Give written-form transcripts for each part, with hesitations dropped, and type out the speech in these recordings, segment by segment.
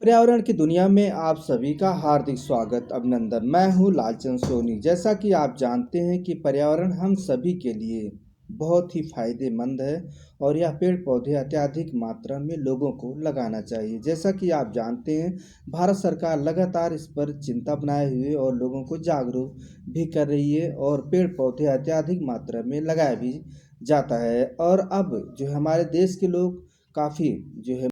पर्यावरण की दुनिया में आप सभी का हार्दिक स्वागत अभिनंदन। मैं हूं लालचंद सोनी। जैसा कि आप जानते हैं कि पर्यावरण हम सभी के लिए बहुत ही फायदेमंद है और यह पेड़ पौधे अत्यधिक मात्रा में लोगों को लगाना चाहिए। जैसा कि आप जानते हैं, भारत सरकार लगातार इस पर चिंता बनाए हुए और लोगों को जागरूक भी कर रही है और पेड़ पौधे अत्यधिक मात्रा में लगाया भी जाता है। और अब जो है हमारे देश के लोग काफ़ी जो है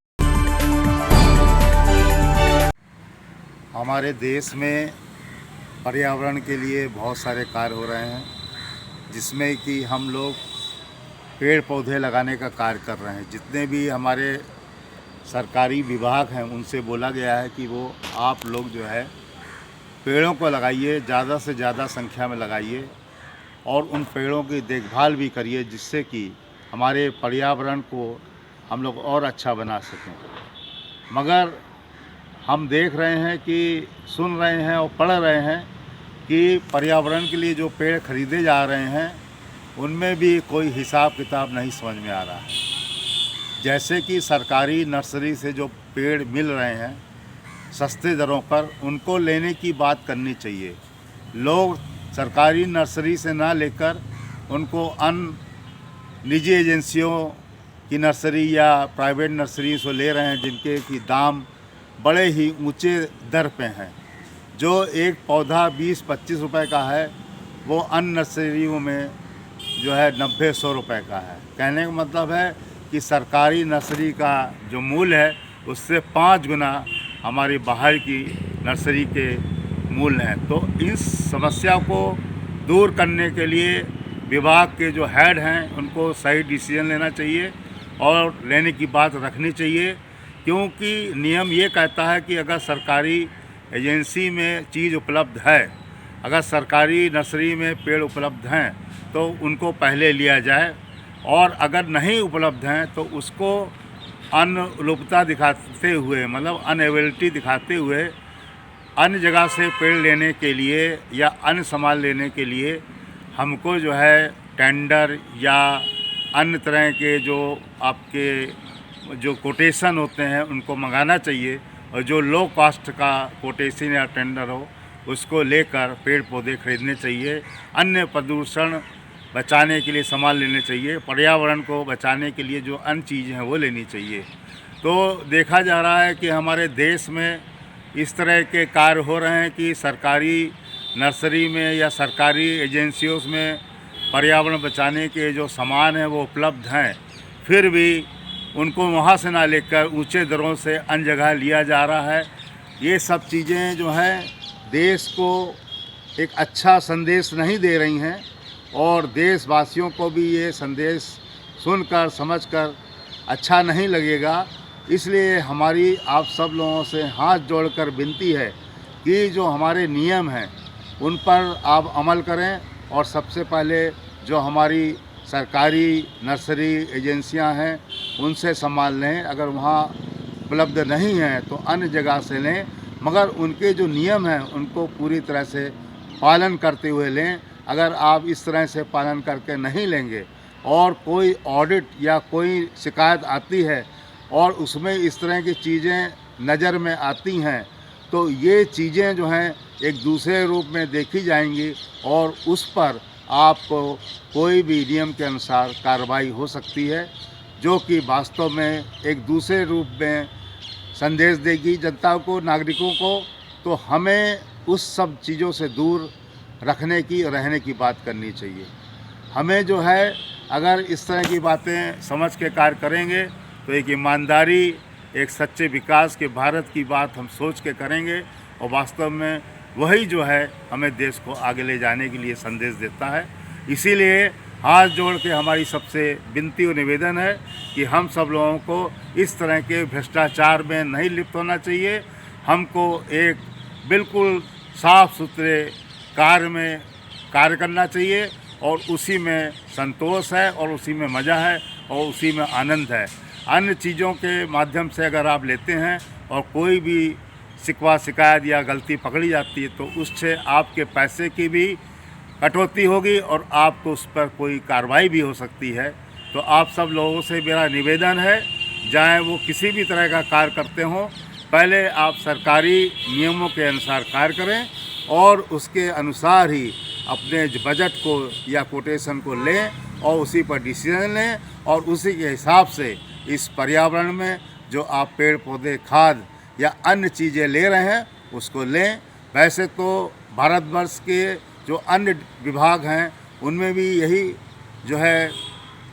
हमारे देश में पर्यावरण के लिए बहुत सारे कार्य हो रहे हैं, जिसमें कि हम लोग पेड़ पौधे लगाने का कार्य कर रहे हैं। जितने भी हमारे सरकारी विभाग हैं उनसे बोला गया है कि वो आप लोग जो है पेड़ों को लगाइए, ज़्यादा से ज़्यादा संख्या में लगाइए और उन पेड़ों की देखभाल भी करिए, जिससे कि हमारे पर्यावरण को हम लोग और अच्छा बना सकें। मगर हम देख रहे हैं कि सुन रहे हैं और पढ़ रहे हैं कि पर्यावरण के लिए जो पेड़ खरीदे जा रहे हैं उनमें भी कोई हिसाब किताब नहीं समझ में आ रहा है। जैसे कि सरकारी नर्सरी से जो पेड़ मिल रहे हैं सस्ते दरों पर, उनको लेने की बात करनी चाहिए। लोग सरकारी नर्सरी से ना लेकर उनको निजी एजेंसियों की नर्सरी या प्राइवेट नर्सरी से ले रहे हैं, जिनके की दाम बड़े ही ऊंचे दर पे हैं। जो एक पौधा 20-25 रुपए का है, वो अन्य नर्सरियों में जो है 90-100 रुपए का है। कहने का मतलब है कि सरकारी नर्सरी का जो मूल्य है उससे 5 गुना हमारी बाहर की नर्सरी के मूल्य हैं। तो इस समस्या को दूर करने के लिए विभाग के जो हेड हैं उनको सही डिसीजन लेना चाहिए और लेने की बात रखनी चाहिए, क्योंकि नियम ये कहता है कि अगर सरकारी एजेंसी में चीज़ उपलब्ध है, अगर सरकारी नर्सरी में पेड़ उपलब्ध हैं तो उनको पहले लिया जाए, और अगर नहीं उपलब्ध हैं तो उसको अनुपलब्धता दिखाते हुए, मतलब अनअवेलेबिलिटी दिखाते हुए अन्य जगह से पेड़ लेने के लिए या अन्य सामान लेने के लिए हमको जो है टेंडर या अन्य तरह के जो आपके जो कोटेशन होते हैं उनको मंगाना चाहिए, और जो लो कॉस्ट का कोटेशन या टेंडर हो उसको लेकर पेड़ पौधे खरीदने चाहिए। अन्य प्रदूषण बचाने के लिए सामान लेने चाहिए, पर्यावरण को बचाने के लिए जो अन्य चीज़ें हैं वो लेनी चाहिए। तो देखा जा रहा है कि हमारे देश में इस तरह के कार्य हो रहे हैं कि सरकारी नर्सरी में या सरकारी एजेंसियों में पर्यावरण बचाने के जो सामान हैं वो उपलब्ध हैं, फिर भी उनको वहाँ से ना लेकर ऊंचे दरों से अन्य जगह लिया जा रहा है। ये सब चीज़ें जो हैं देश को एक अच्छा संदेश नहीं दे रही हैं, और देशवासियों को भी ये संदेश सुनकर समझकर अच्छा नहीं लगेगा। इसलिए हमारी आप सब लोगों से हाथ जोड़कर विनती है कि जो हमारे नियम हैं उन पर आप अमल करें, और सबसे पहले जो हमारी सरकारी नर्सरी एजेंसियां हैं उनसे सामान लें। अगर वहाँ उपलब्ध नहीं है तो अन्य जगह से लें, मगर उनके जो नियम हैं उनको पूरी तरह से पालन करते हुए लें। अगर आप इस तरह से पालन करके नहीं लेंगे और कोई ऑडिट या कोई शिकायत आती है और उसमें इस तरह की चीज़ें नज़र में आती हैं, तो ये चीज़ें जो हैं एक दूसरे रूप में देखी जाएंगी और उस पर आपको कोई भी नियम के अनुसार कार्रवाई हो सकती है, जो कि वास्तव में एक दूसरे रूप में संदेश देगी जनता को, नागरिकों को। तो हमें उस सब चीज़ों से दूर रखने की, रहने की बात करनी चाहिए। हमें जो है अगर इस तरह की बातें समझ के कार्य करेंगे तो एक ईमानदारी, एक सच्चे विकास के भारत की बात हम सोच के करेंगे, और वास्तव में वही जो है हमें देश को आगे ले जाने के लिए संदेश देता है। इसीलिए हाथ जोड़ के हमारी सबसे विनती और निवेदन है कि हम सब लोगों को इस तरह के भ्रष्टाचार में नहीं लिप्त होना चाहिए। हमको एक बिल्कुल साफ सुथरे कार्य में कार्य करना चाहिए, और उसी में संतोष है और उसी में मज़ा है और उसी में आनंद है। अन्य चीज़ों के माध्यम से अगर आप लेते हैं और कोई भी शिकवा शिकायत या गलती पकड़ी जाती है तो उससे आपके पैसे की भी कटौती होगी और आपको उस पर कोई कार्रवाई भी हो सकती है। तो आप सब लोगों से मेरा निवेदन है, चाहे वो किसी भी तरह का कार्य करते हों, पहले आप सरकारी नियमों के अनुसार कार्य करें और उसके अनुसार ही अपने बजट को या कोटेशन को लें और उसी पर डिसीजन लें और उसी के हिसाब से इस पर्यावरण में जो आप पेड़ पौधे, खाद या अन्य चीज़ें ले रहे हैं उसको लें। वैसे तो भारतवर्ष के जो अन्य विभाग हैं उनमें भी यही जो है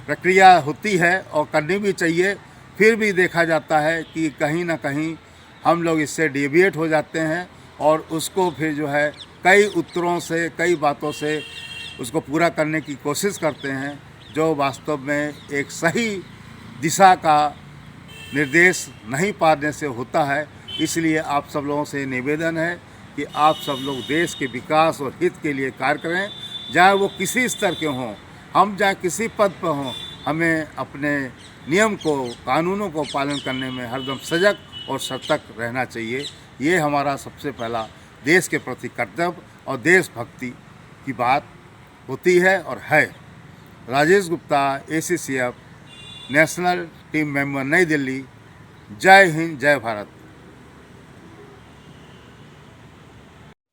प्रक्रिया होती है और करनी भी चाहिए। फिर भी देखा जाता है कि कहीं ना कहीं हम लोग इससे डेविएट हो जाते हैं और उसको फिर जो है कई उत्तरों से, कई बातों से उसको पूरा करने की कोशिश करते हैं, जो वास्तव में एक सही दिशा का निर्देश नहीं पाने से होता है। इसलिए आप सब लोगों से निवेदन है कि आप सब लोग देश के विकास और हित के लिए कार्य करें, चाहे वो किसी स्तर के हों, हम चाहे किसी पद पर हों। हमें अपने नियम को, कानूनों को पालन करने में हरदम सजग और सतर्क रहना चाहिए। ये हमारा सबसे पहला देश के प्रति कर्तव्य और देशभक्ति की बात होती है और है। Rajesh Gupta, ACCF national team member, नई दिल्ली। जय हिंद, जय भारत।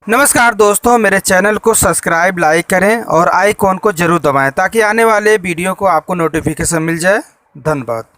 नमस्कार दोस्तों, मेरे चैनल को सब्सक्राइब, लाइक करें और आइकॉन को जरूर दबाएं ताकि आने वाले वीडियो को आपको नोटिफिकेशन मिल जाए। धन्यवाद।